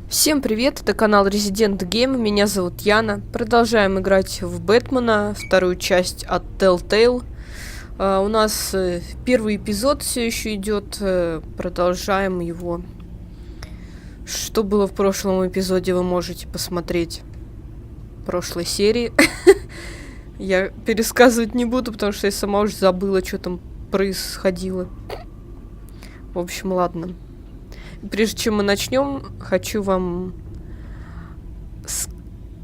Всем привет, это канал гейм, меня зовут Яна. Продолжаем играть в Бетмена, вторую часть от телтейл. У нас первый эпизод все еще идет, продолжаем его. Что было в прошлом эпизоде, вы можете посмотреть в прошлой серии. Я пересказывать не буду, потому что я сама уже забыла, что там происходило. В общем, ладно. Прежде чем мы начнем, хочу вам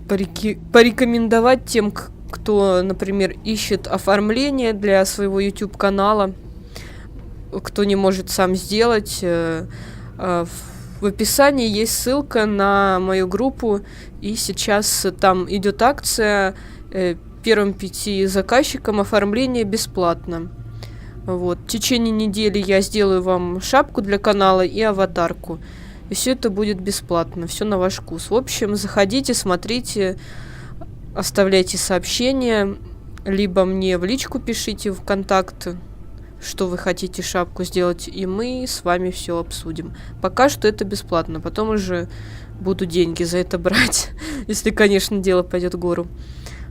порекомендовать тем, кто, например, ищет оформление для своего YouTube-канала, кто не может сам сделать. В описании есть ссылка на мою группу, и сейчас там идет акция первым 5 заказчикам оформление бесплатно. Вот. В течение недели я сделаю вам шапку для канала и аватарку. И все это будет бесплатно. Все на ваш вкус. В общем, заходите, смотрите, оставляйте сообщения. Либо мне в личку пишите в контакт, что вы хотите шапку сделать. И мы с вами все обсудим. Пока что это бесплатно. Потом уже буду деньги за это брать. Если, конечно, дело пойдет в гору.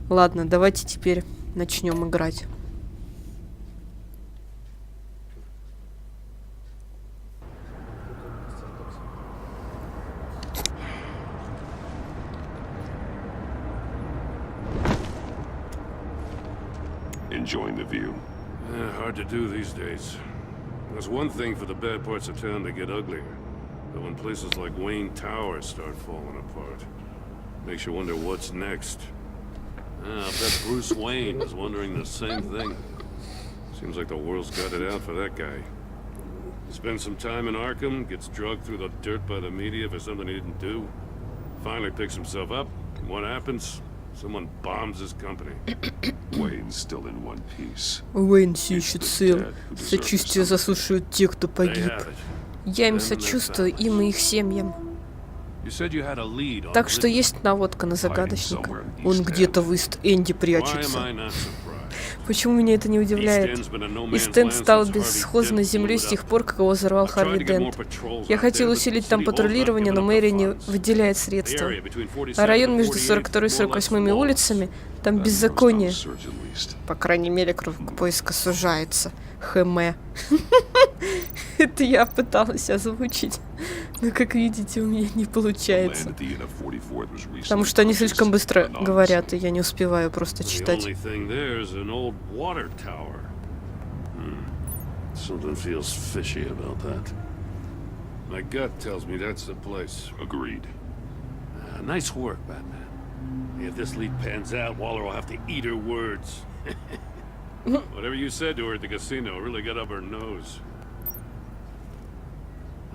Ладно, давайте теперь начнем играть. Enjoying the view. Hard to do these days. There's one thing for the bad parts of town to get uglier, but when places like Wayne Tower start falling apart, makes you wonder what's next. I bet Bruce Wayne is wondering the same thing. Seems like the world's got it out for that guy. He spends some time in Arkham, gets drugged through the dirt by the media for something he didn't do. Finally picks himself up, and what happens? Someone bombs his company. Wayne's still in one piece. Уэйн все еще цел. Сочувствие заслушают те, кто погиб. Я им сочувствую, им и их семьям. Так что есть наводка на загадочника. Он где-то в Ист-Энде прячется. Почему меня это не удивляет? Ист-Энд стал бесхозной землей с тех пор, как его взорвал Харви Дент. Я хотел усилить там патрулирование, но мэрия не выделяет средства. А район между 42 и 48 улицами, там беззаконие. По крайней мере, круг поиска сужается. Хэмэ. Это я пыталась озвучить. Но, как видите, у меня не получается. Потому что они слишком быстро говорят, и я не успеваю просто читать. Agreed. Nice work, Batman. If this lead pans out, Waller will have to eat her words. Whatever you said to her at the casino really got up her nose.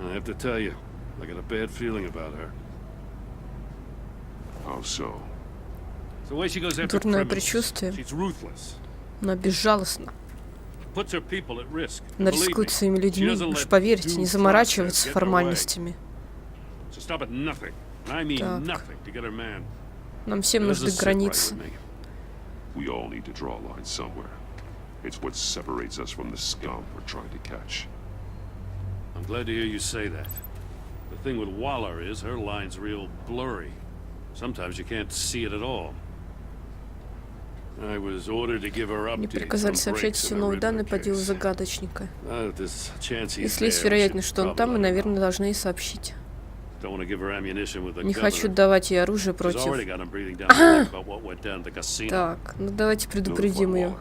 I have to tell you, I got a bad feeling about her. How so? The way she goes after Дурное criminals, предчувствие. she's ruthless. Она безжалостна. Puts her people at risk. Она Believe рискует me, своими she людьми. doesn't Уж let поверьте, due не process заморачивается get in her way. формальностями. So stop at nothing. And I mean Так. nothing to get her man. Нам всем Doesn't нужны sit right границы. with me. We all need to draw a line somewhere. It's what separates us from the scum we're trying to catch. I'm glad to hear you say that. The thing with Waller is her line's real blurry. Sometimes you can't see it at all. I was ordered to give her Мне updates приказали on сообщать breaks все in the новые данные Riddler по делу case. Загадочника. If there's a chance he's Если есть there, we вероятность, should что он там, мы, probably let him наверное, know. должны и сообщить. Don't want to give her ammunition with the Не хочу governor. давать ей оружие She's против... already got him breathing down her neck about what went down at the casino. Так, ну давайте предупредим Notify ее, Waller.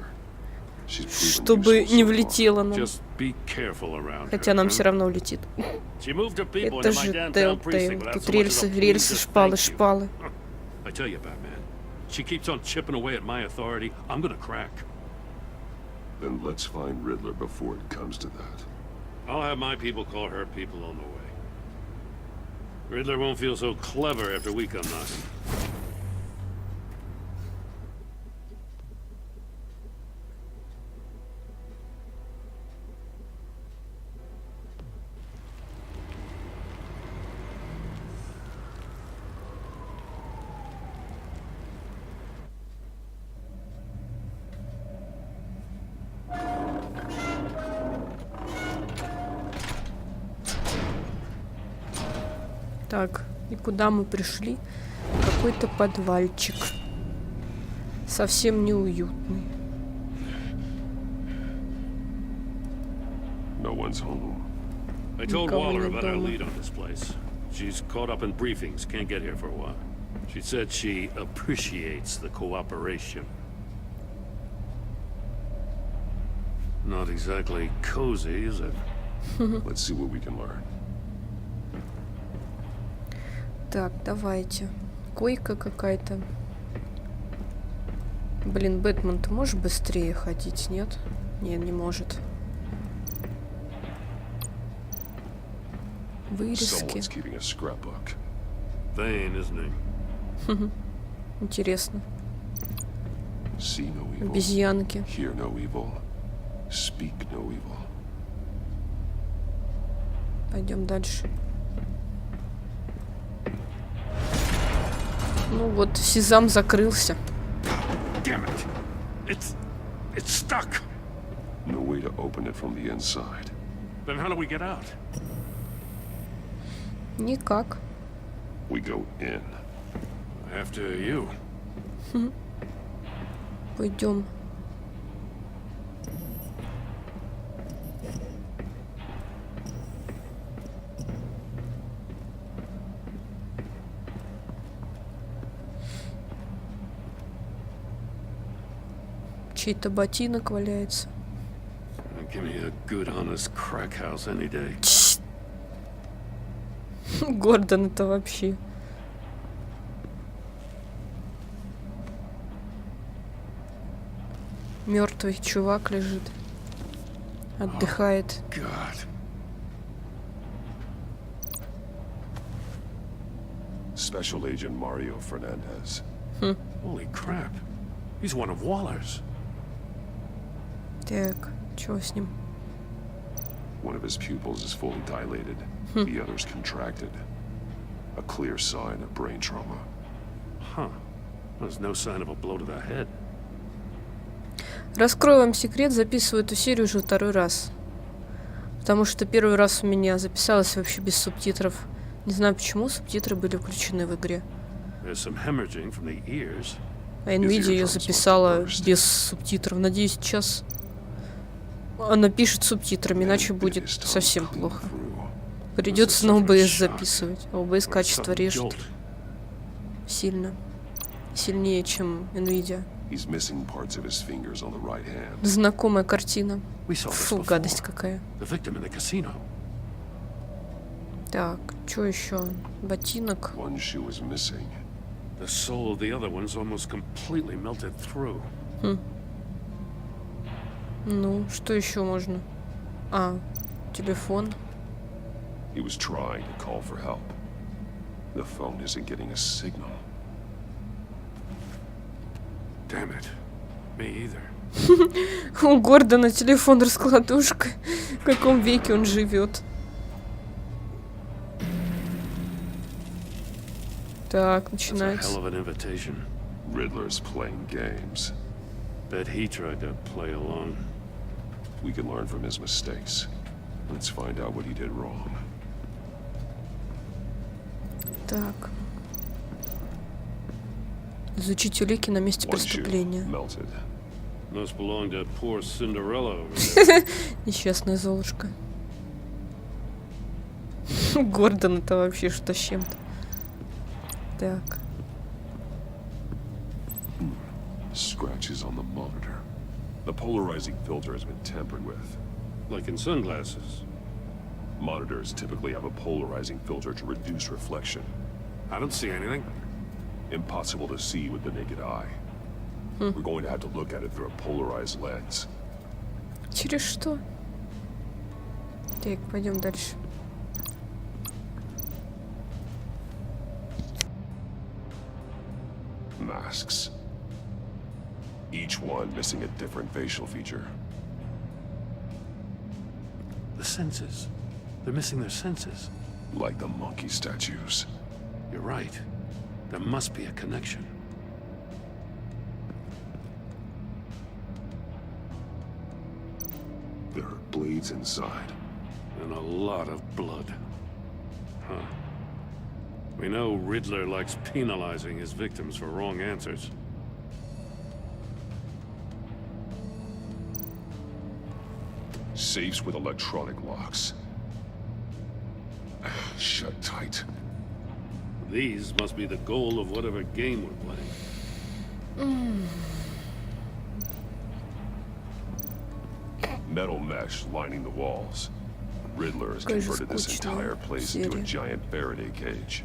She's proven чтобы useful не so far. влетело нам. Just be careful around Хотя her, нам huh? все равно улетит. She moved her people Это into my же downtown телтейл. precinct without Тут so much as a рельсы, please рельсы, or шпалы, thank you. шпалы. I tell you, Batman, she keeps on chipping away at my authority. I'm gonna crack. Then let's find Riddler before it comes to that. I'll have my people call her people on the way. Riddler won't feel so clever after we come knocking. Так, И куда мы пришли? Какой-то подвальчик. Совсем неуютный. No one's home. I told Никого Waller нет about our дома. lead on this place. She's caught up in briefings, can't get here for a while. She said she appreciates the cooperation. Not exactly cozy, is it? Let's see what we can learn. Так, давайте. Койка какая-то. Блин, Бэтмен, ты можешь быстрее ходить, нет? Нет, не может. Вырезки. Someone's keeping a scrapbook. Vain, isn't he? Интересно. See no evil. Обезьянки. Hear no evil. Speak no evil. Пойдем дальше. Ну вот, сезам закрылся. Damn it! It's stuck! No way to open it from the inside. Then how do we get out? Никак. We go in. After you. Пойдем. Чей-то ботинок валяется. Give me a good, honest crack house any day. Гордон это вообще. Мертвый чувак лежит. Отдыхает. God. Special Agent Mario Fernandez. Holy crap. He's one of Waller's. Так, чего с ним? One of his pupils is fully dilated. The other's contracted. A clear sign of brain trauma. Huh. There's no sign of a blow to the head. Раскрою вам секрет, записываю эту серию уже второй раз. Потому что первый раз у меня записалось вообще без субтитров. Не знаю почему, субтитры были включены в игре. There's some hemorrhaging from the ears. А Nvidia ее записала без субтитров. Надеюсь, сейчас она пишет субтитрами, иначе будет совсем плохо. Придется на OBS записывать. А OBS качество режет сильно. Сильнее, чем Nvidia. He's missing parts of his fingers on the right hand. Знакомая картина. We saw this Фу, before. гадость какая. The victim in the casino. Так, что еще? Ботинок. One shoe is missing. The soul of the other one's almost completely melted through. Ну, что еще можно? А, телефон. He was trying to call for help. The phone isn't getting a signal. Damn it. Me either. У Гордона телефон раскладушка. В каком веке он живет? Так, That's a начинается. hell of an invitation. Riddler's playing games. Bet he tried to play along. We can learn from his mistakes. Let's find out what he did wrong. Так. Изучить улики на месте One shoe преступления. melted. Must belong to poor Cinderella over there. Несчастная Золушка. Гордон это вообще что с чем-то. Так. Scratches on the monitor. The polarizing filter has been tampered with. Like in sunglasses. Monitors typically have a polarizing filter to reduce reflection. I don't see anything. Impossible to see with the naked eye. We're going to have to look at it through a polarized lens. Через что? Так, пойдем дальше. Masks. Each one missing a different facial feature. The senses. They're missing their senses. Like the monkey statues. You're right. There must be a connection. There are blades inside. And a lot of blood. Huh. We know Riddler likes penalizing his victims for wrong answers. Safes with electronic locks. Shut tight. These must be the goal of whatever game we're playing. Metal mesh lining the walls. Riddler has converted this entire place into a giant Faraday cage.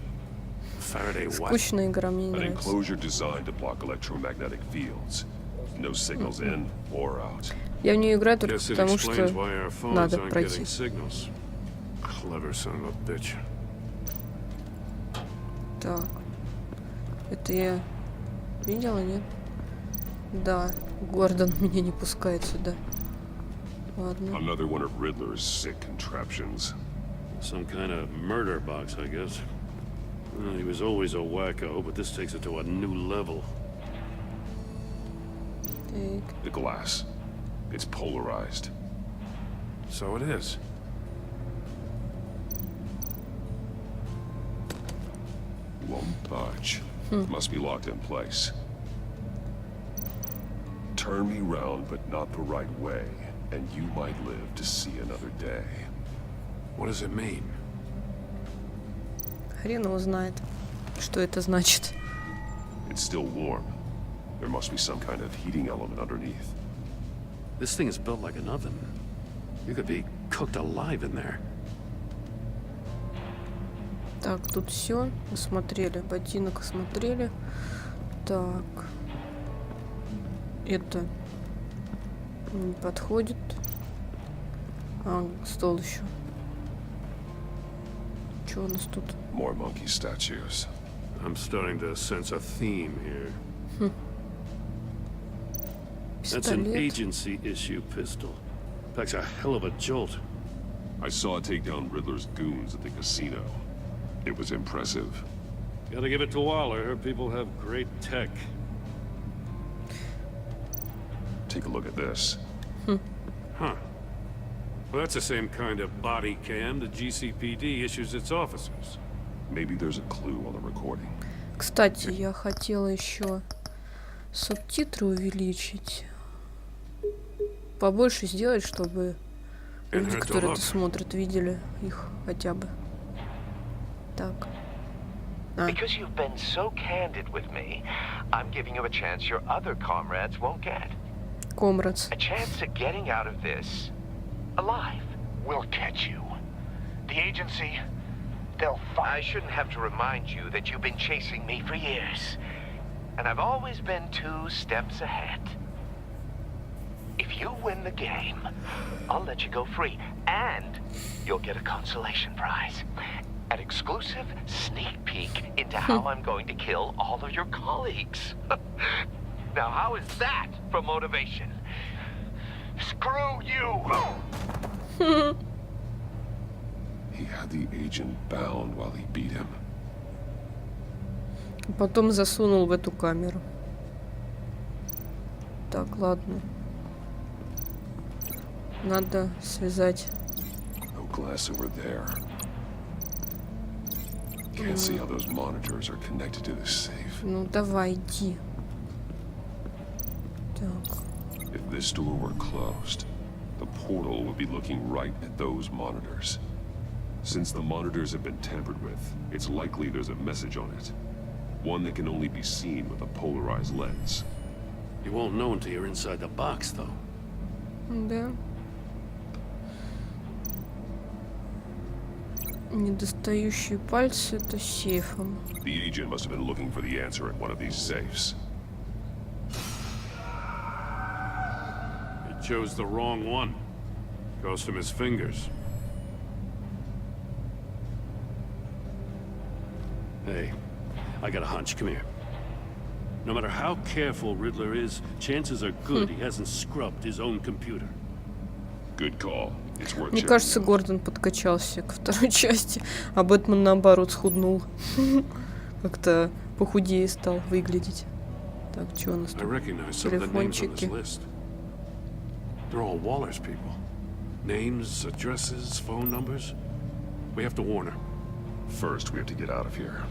Faraday what? Скучная игра, мне не An нравится. enclosure designed to block electromagnetic fields. No signals in or out. Я в нее играю только Guess it потому, explains что why our phones надо aren't пройти. getting signals. Clever son of a bitch. Так. Это я видела, нет? Да. Гордон меня не пускает сюда. Ладно. Another one of Riddler's sick contraptions. Some kind of murder box, I guess. Well, he was always a wacko, but this takes it to a new level. Так. The glass. It's polarized. So it is. Won't budge. Must be locked in place. Turn me round, but not the right way, and you might live to see another day. What does it mean? Хрен его знает, что это значит. It's still warm. There must be some kind of heating element underneath. This thing is built like an oven. You could be cooked alive in there. Так, тут все. Осмотрели. Ботинок осмотрели. Так. Это не подходит. А, стол еще. Что у нас тут? More monkey statues. I'm starting to sense a theme here. That's an Пистолет. agency issue pistol. Packs a hell of a jolt. I saw it take down Riddler's goons at the casino. It was impressive. Gotta give it to Waller. Her people have great tech. Take a look at this. Huh. Well, that's the same kind of body cam the GCPD issues its officers. Maybe there's a clue on the recording. Кстати, я хотела еще субтитры увеличить. Побольше сделать, чтобы люди, которые это смотрят, видели их хотя бы. Так. Because you've been so candid with me, I'm giving you a chance your other comrades won't get. Комрадс. A chance at getting out of this alive. We'll catch you. The agency, they'll find. I shouldn't have to remind you that you've been chasing me for years. And I've always been 2 steps ahead. If you win the game, I'll let you go free. And you'll get a consolation prize. An exclusive sneak peek into how I'm going to kill all of your colleagues. Now, how is that for motivation? Screw you! He had the agent bound while he beat him. Потом засунул в эту камеру. Так, ладно. Надо связать. No glass over there. Can't see how those monitors are connected to the safe. Ну, давай, иди. Так. If this door were closed, the portal would be looking right at those monitors. Since the monitors have been tampered with, it's likely there's a message on it. One that can only be seen with a polarized lens. You won't know until you're inside the box, though. Да. Недостающие пальцы — это сейфом. The agent must have been looking for the answer at one of these safes. He chose the wrong one. Cost him his fingers. Hey, I got a hunch. Come here. No matter how careful Riddler is, chances are good he hasn't scrubbed his own computer. Good call. It's worth Мне checking кажется, out. Гордон подкачался ко второй части, а Бетмен, наоборот, схуднул. Как-то похудее стал выглядеть. Так, что у нас I тут? recognize some of the names on this Телефончики. list. They're all Waller's people. Names, addresses, phone numbers. We have to warn her. First, we have to get out of here.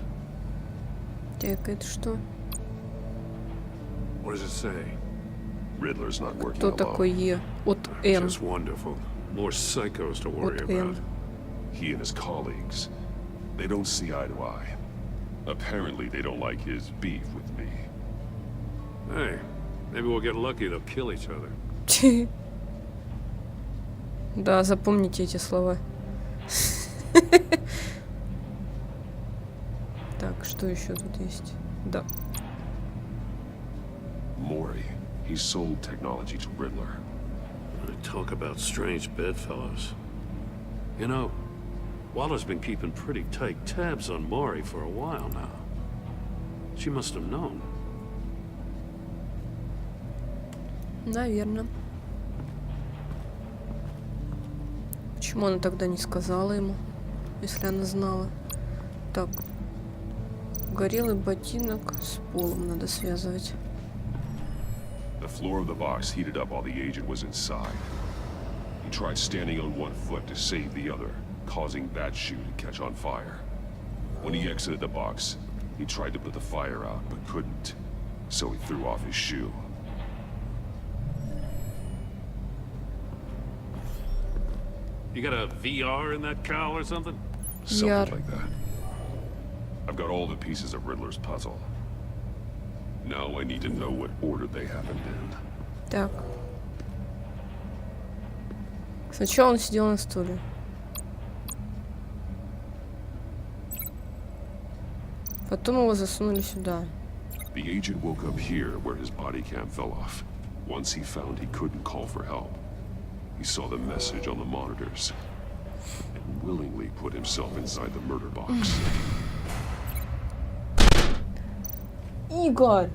Так, это что? What does it say? Riddler's not working Кто alone. такой Е? От Н. Just wonderful. More psychos to worry От Н. about. He and his colleagues, they don't see eye to eye. Apparently, they don't like his beef with me. Hey, maybe we'll get lucky. They'll kill each other. Да, запомните эти слова. Так, что еще тут есть? Да. Mori, he sold technology to Riddler. Talk about strange bedfellows. You know, Waller's been keeping pretty tight tabs on Mori for a while now. She must have known. Наверное. Почему она тогда не сказала ему, если она знала? Так. Горелый ботинок с полом надо связывать. The floor of the box heated up while the agent was inside. He tried standing on one foot to save the other, causing that shoe to catch on fire. When he exited the box, he tried to put the fire out, but couldn't, so he threw off his shoe. You got a VR in that cowl or something? Something like that. I've got all the pieces of Riddler's puzzle. Now I need to know what order they happened in. Так. Сначала он сидел на стуле. Потом его засунули сюда. The agent woke up here where his body cam fell off. Once he found he couldn't call for help, he saw the message on the monitors and willingly put himself inside the murder box. Игорь!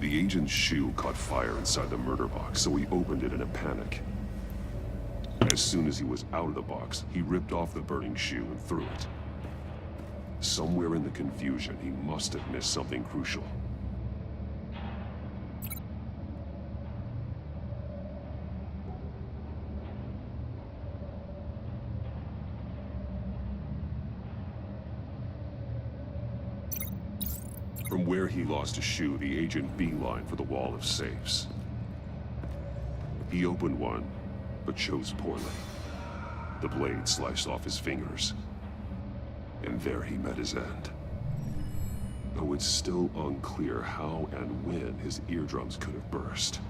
The agent's shoe caught fire inside the murder box, so he opened it in a panic. As soon as he was out of the box, he ripped off the burning shoe and threw it. Somewhere in the confusion, he must have missed something crucial. From where he lost a shoe, the agent beelined for the wall of safes. He opened one, but chose poorly. The blade sliced off his fingers. And there he met his end. Though it's still unclear how and when his eardrums could have burst.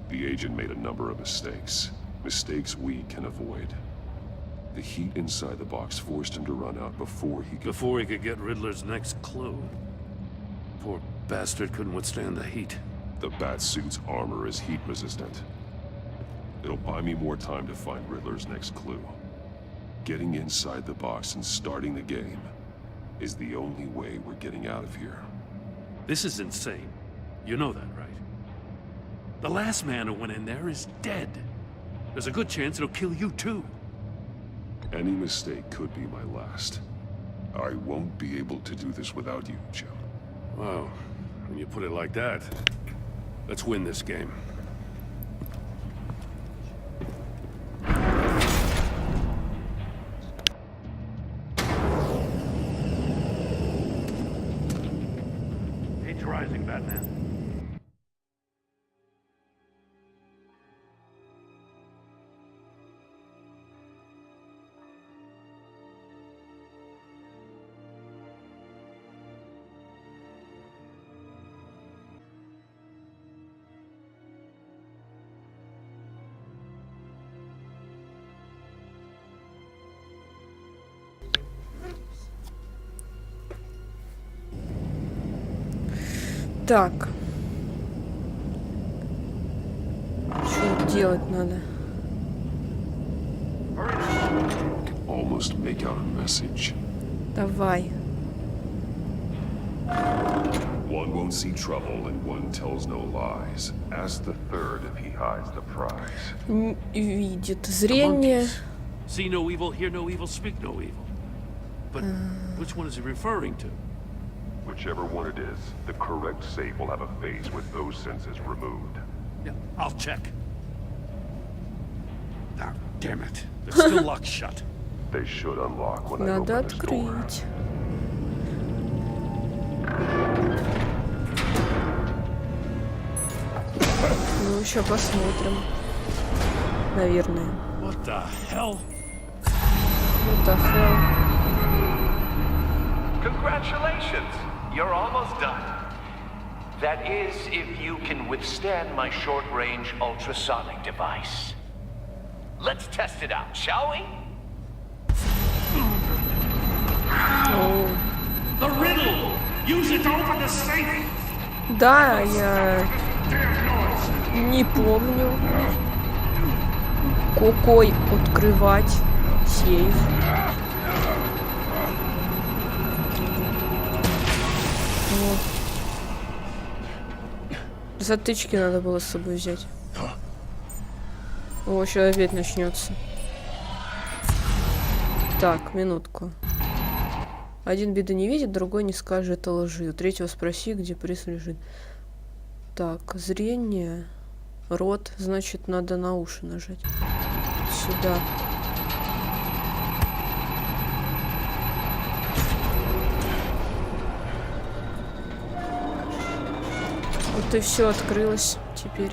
The agent made a number of mistakes. Mistakes we can avoid. The heat inside the box forced him to run out before he could get Riddler's next clue. Poor bastard couldn't withstand the heat. The Batsuit's armor is heat resistant. It'll buy me more time to find Riddler's next clue. Getting inside the box and starting the game is the only way we're getting out of here. This is insane. You know that, right? The last man who went in there is dead. There's a good chance it'll kill you too. Any mistake could be my last. I won't be able to do this without you, Jim. Wow, when you put it like that, let's win this game. It's rising, Batman. Так. Что делать надо? Almost make out a message. Давай. One won't see trouble and one tells no lies. Ask the third if he hides the prize. Видит зрение. See no evil, hear no evil, speak no evil. But which one is he referring to? Whichever one it is, the correct safe will have a face with those senses removed. Yeah, I'll check. Ah, damn it. It's still locked shut. They should unlock when I Надо open this door. открыть. Ну, еще посмотрим. Наверное. What the hell? What the hell? Congratulations! You're almost done. That is, if you can withstand my short-range ultrasonic device. Let's test it out, shall we? The riddle! Use it to open the safe! Да, я не помню. Какой открывать сейф? Вот. Затычки надо было с собой взять. О, сейчас опять начнется. Так, минутку. Один беды не видит, другой не скажет, это лжи. У третьего спроси, где приз лежит. Так, зрение, рот, значит, надо на уши нажать. Сюда. Вот и все открылось теперь.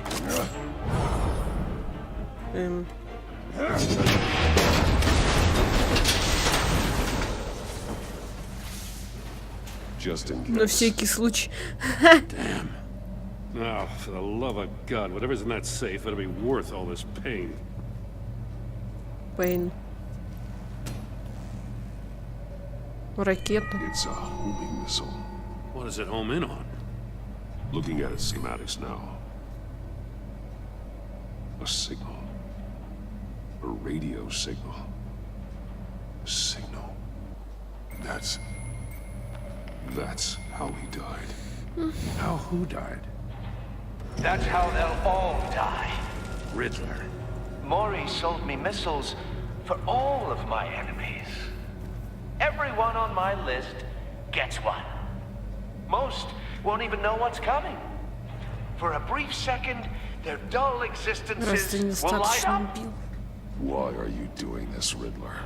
На всякий случай. Damn. Oh, for the love of God, whatever's in that safe, it'll be worth all this pain. Бейн. Ракета. It's a homing missile. What does it home in on? Looking at its schematics now. A signal. A radio signal. A signal. That's how he died. How who died? That's how they'll all die. Riddler. Maury sold me missiles for all of my enemies. Everyone on my list gets one. Most won't even know what's coming. For a brief second, their dull existences will light up. Why are you doing this, Riddler?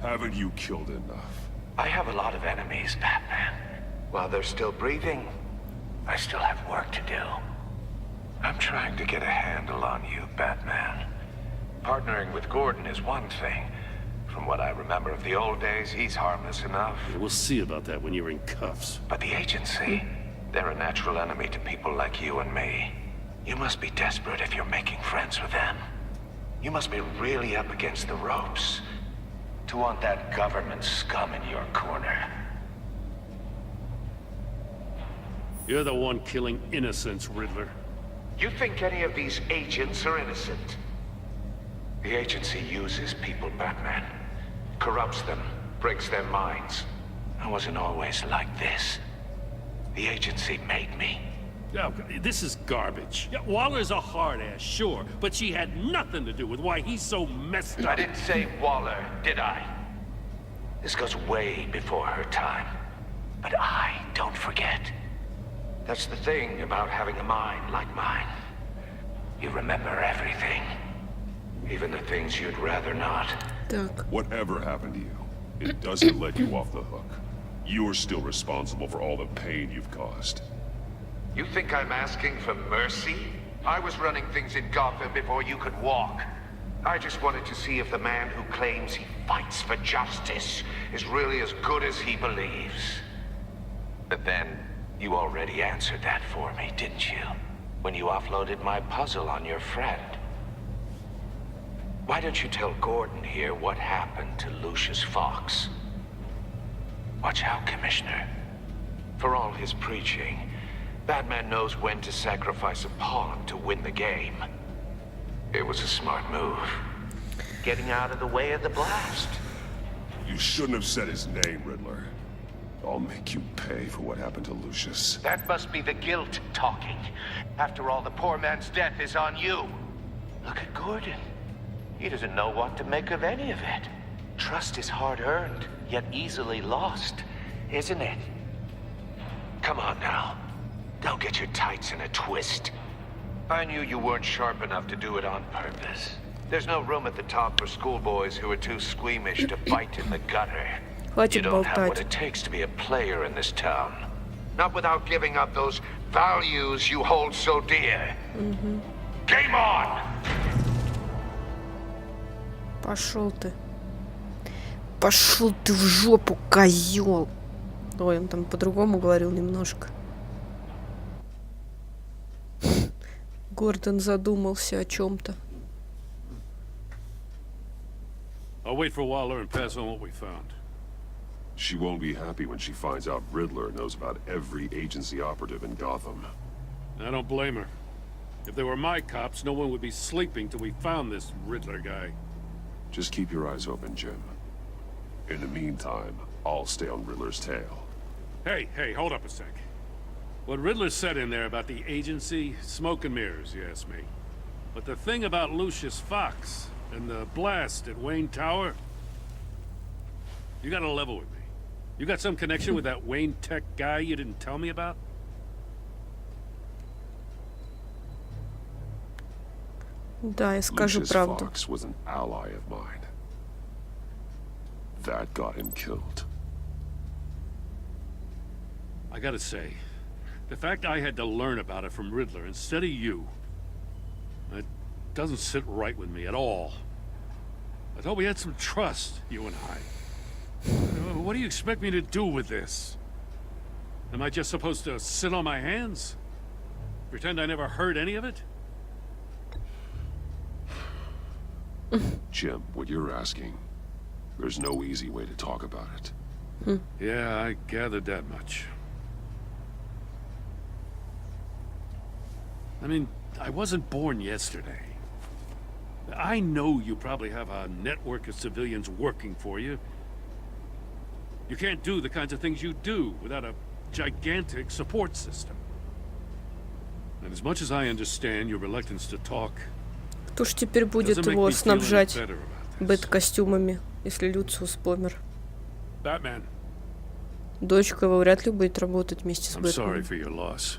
Haven't you killed enough? I have a lot of enemies, Batman. While they're still breathing, I still have work to do. I'm trying to get a handle on you, Batman. Partnering with Gordon is one thing. From what I remember of the old days, he's harmless enough. We'll see about that when you're in cuffs. But the agency, they're a natural enemy to people like you and me. You must be desperate if you're making friends with them. You must be really up against the ropes to want that government scum in your corner. You're the one killing innocents, Riddler. You think any of these agents are innocent? The agency uses people, Batman. Corrupts them, breaks their minds. I wasn't always like this. The agency made me. Oh, this is garbage. Yeah, Waller's a hard ass, sure, but she had nothing to do with why he's so messed up. I didn't say Waller, did I? This goes way before her time. But I don't forget. That's the thing about having a mind like mine. You remember everything. Even the things you'd rather not. Так. Whatever happened to you, it doesn't let you off the hook. You're still responsible for all the pain you've caused. You think I'm asking for mercy? I was running things in Gotham before you could walk. I just wanted to see if the man who claims he fights for justice is really as good as he believes. But then, you already answered that for me, didn't you? When you offloaded my puzzle on your friend. Why don't you tell Gordon here what happened to Lucius Fox? Watch out, Commissioner. For all his preaching, Batman knows when to sacrifice a pawn to win the game. It was a smart move. Getting out of the way of the blast. You shouldn't have said his name, Riddler. I'll make you pay for what happened to Lucius. That must be the guilt talking. After all, the poor man's death is on you. Look at Gordon. He doesn't know what to make of any of it. Trust is hard-earned, yet easily lost, isn't it? Come on now. Don't get your tights in a twist. I knew you weren't sharp enough to do it on purpose. There's no room at the top for schoolboys who are too squeamish to bite in the gutter. You don't have what it takes to be a player in this town. Not without giving up those values you hold so dear. Game on! Пошел ты. Пошел ты в жопу, козел. Ой, он там по-другому говорил немножко. Гордон задумался о чем-то. I'll wait for Waller and pass on what we found. She won't be happy when she finds out Riddler knows about every agency operative in Gotham. I don't blame her. If they were my cops, no one would be sleeping till we found this Riddler guy. Just keep your eyes open, Jim. In the meantime, I'll stay on Riddler's tail. Hey, hold up a sec. What Riddler said in there about the agency, smoke and mirrors, you ask me. But the thing about Lucius Fox and the blast at Wayne Tower, you gotta level with me. You got some connection with that Wayne Tech guy you didn't tell me about? Да, я скажу Lucius правду. Fox was an ally of mine. That got him killed. I gotta say, the fact I had to learn about it from Riddler instead of you, it doesn't sit right with me at all. I thought we had some trust, you and I. What do you expect me to do with this? Am I just supposed to sit on my hands? Pretend I never heard any of it? Jim, what you're asking, there's no easy way to talk about it. Yeah, I gathered that much. I mean, I wasn't born yesterday. I know you probably have a network of civilians working for you. You can't do the kinds of things you do without a gigantic support system. And as much as I understand your reluctance to talk, Кто ж теперь будет doesn't make его me feel any снабжать better about this. бэт-костюмами, если Люциус помер? Batman, Дочка его вряд ли будет работать вместе с I'm sorry Бэтменом. for your loss.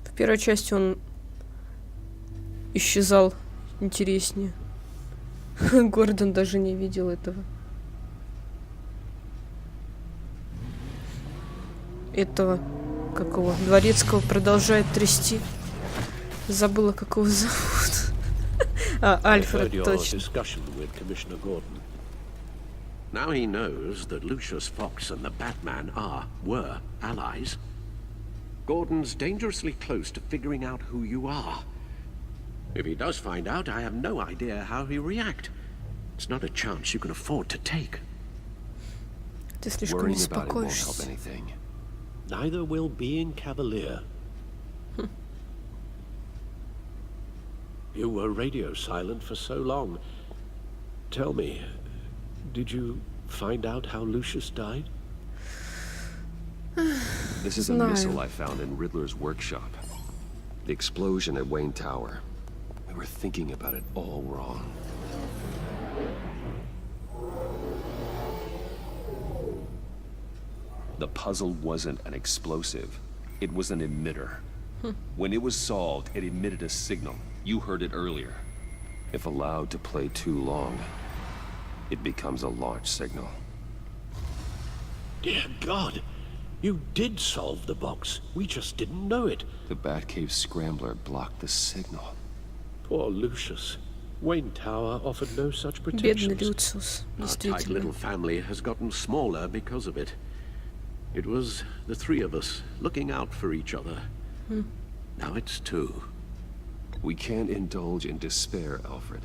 В первой части он исчезал интереснее. Гордон даже не видел этого. Этого, как его, Дворецкого продолжает трясти. Забыла, как его зовут. Альфред, точно. Now he knows that Lucius Fox and the Batman were allies. Gordon's dangerously close to figuring out who you are. If he does find out, I have no idea how he'll react. It's not a chance you can afford to take. Ты слишком Worrying about it won't help беспокоишься. anything. Neither will being cavalier. You were radio silent for so long. Tell me, did you find out how Lucius died? This is a Знаю. missile I found in Riddler's workshop. The explosion at Wayne Tower. We were thinking about it all wrong. The puzzle wasn't an explosive. It was an emitter. When it was solved, it emitted a signal. You heard it earlier. If allowed to play too long, it becomes a launch signal. Dear God, you did solve the box. We just didn't know it. The Batcave scrambler blocked the signal. Poor Lucius. Wayne Tower offered no such Бедный protections. Люциус, Our tight little действительно. family has gotten smaller because of it. It was the three of us looking out for each other. Now it's two. We can't indulge in despair, Alfred.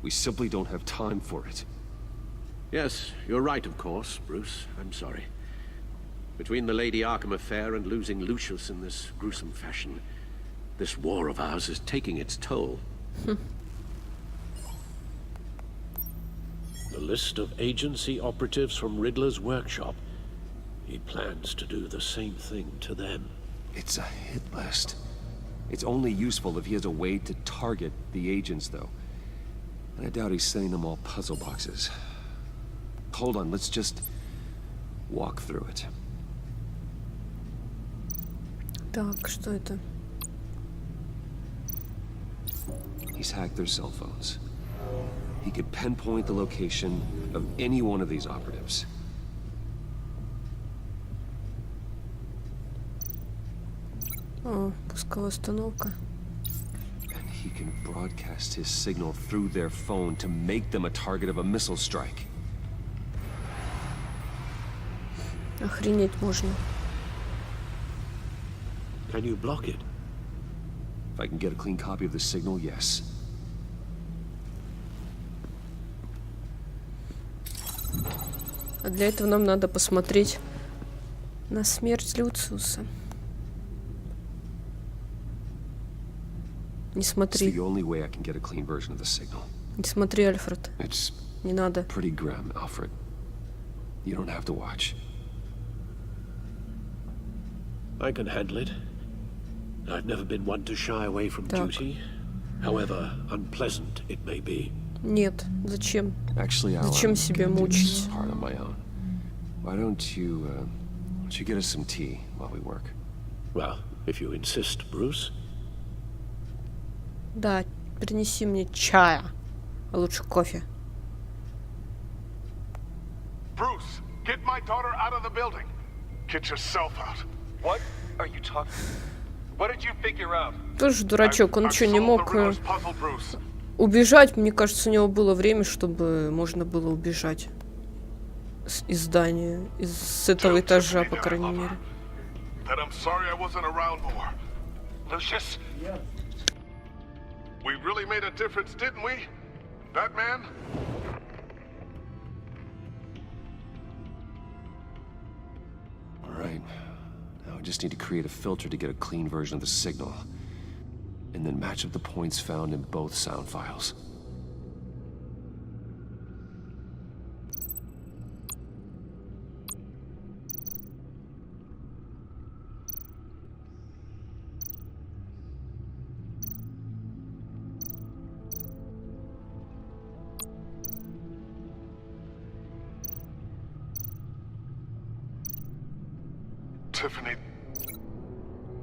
We simply don't have time for it. Yes, you're right, of course, Bruce. I'm sorry. Between the Lady Arkham affair and losing Lucius in this gruesome fashion, this war of ours is taking its toll. The list of agency operatives from Riddler's workshop. He plans to do the same thing to them. It's a hit list. It's only useful if he has a way to target the agents, though. I doubt he's sending them all puzzle boxes. Hold on, let's just walk through it. Так, что это? He's hacked their cell phones. He could pinpoint the location of any one of these operatives. О, пусковая установка. And he can broadcast his signal through their phone to make them a target of a missile strike. Охренеть можно. Can you block it? If I can get a clean copy of the signal, yes. А для этого нам надо посмотреть на смерть Люциуса. Не It's смотри. the only way I can get a clean version of the signal. Не смотри, Альфред. It's Не надо. pretty grim, Alfred. You don't have to watch. I can handle it. I've never been one to shy away from Так. duty, however unpleasant it may be. Нет, зачем? Actually, Al, Зачем I'm себя gonna do this мучить? part on my own. Why don't you get us some tea while we work? Well, if you insist, Bruce. Да, принеси мне чая. А лучше кофе. Bruce, get my daughter out of the building. Get yourself out. What are you talking? What did you figure out? Тоже дурачок, он I've что, не solved мог the Riddler's puzzle, Bruce. убежать? Мне кажется, у него было время, чтобы можно было убежать из здания, с этого этажа, по крайней мере. That I'm sorry I wasn't around more. Lucius? We really made a difference, didn't we? Batman? All right. Now I just need to create a filter to get a clean version of the signal, and then match up the points found in both sound files.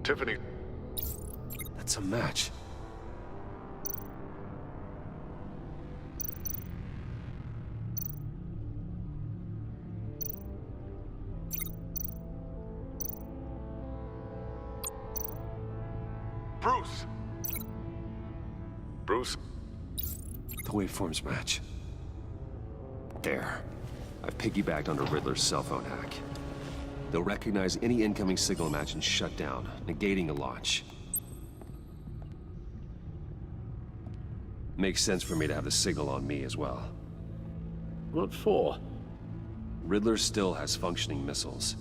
Tiffany. That's a match. Bruce. Bruce. The waveforms match. There. I've piggybacked onto Riddler's cell phone hack. They'll recognize any incoming signal match and shut down, negating a launch. Makes sense for me to have the signal on me as well. What for? Riddler still has functioning missiles.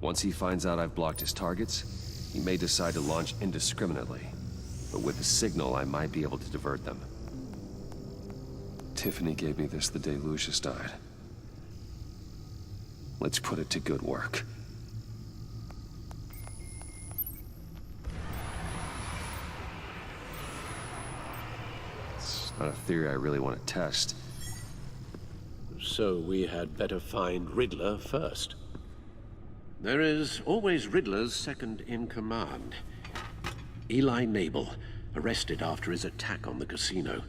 Once he finds out I've blocked his targets, he may decide to launch indiscriminately. But with the signal, I might be able to divert them. Tiffany gave me this the day Lucius died. Let's put it to good work. It's not a theory I really want to test. So we had better find Riddler first. There is always Riddler's second in command. Eli Nabel, arrested after his attack on the casino.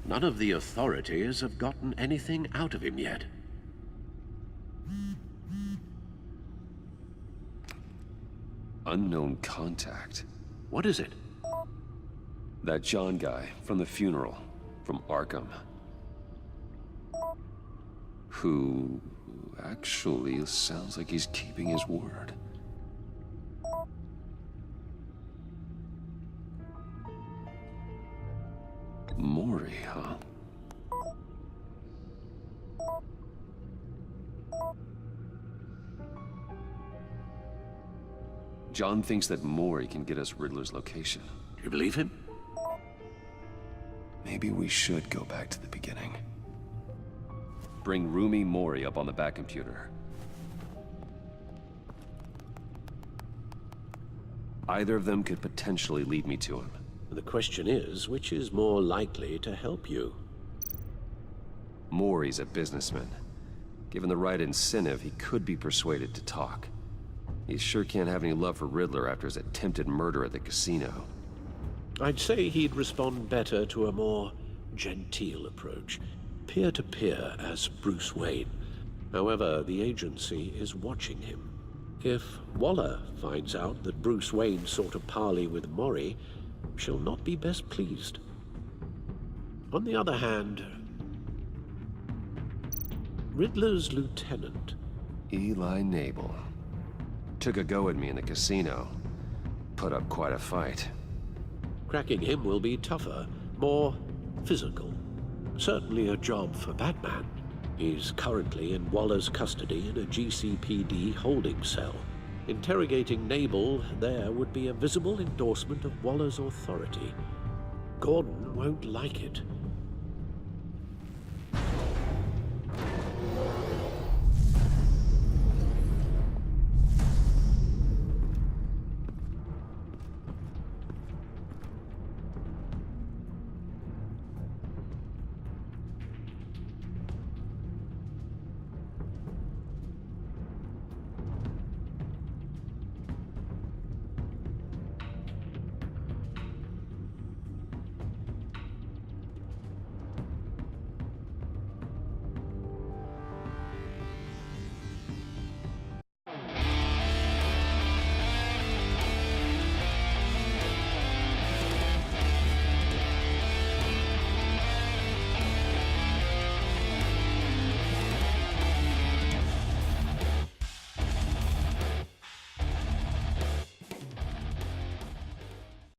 None of the authorities have gotten anything out of him yet. Unknown contact. What is it? That John guy from the funeral, from Arkham. Who actually sounds like he's keeping his word. Mori, huh? John thinks that Mori can get us Riddler's location. Do you believe him? Maybe we should go back to the beginning. Bring Rumi Mori up on the back computer. Either of them could potentially lead me to him. The question is, which is more likely to help you? Mori's a businessman. Given the right incentive, he could be persuaded to talk. He sure can't have any love for Riddler after his attempted murder at the casino. I'd say he'd respond better to a more genteel approach, peer-to-peer as Bruce Wayne. However, the agency is watching him. If Waller finds out that Bruce Wayne sought a parley with Mori, she'll not be best pleased. On the other hand, Riddler's lieutenant, Eli Nabel. Took a go at me in the casino. Put up quite a fight. cracking him will be tougher, more physical. Certainly a job for Batman. He's currently in Waller's custody in a GCPD holding cell. Interrogating Nabel there would be a visible endorsement of Waller's authority. Gordon won't like it.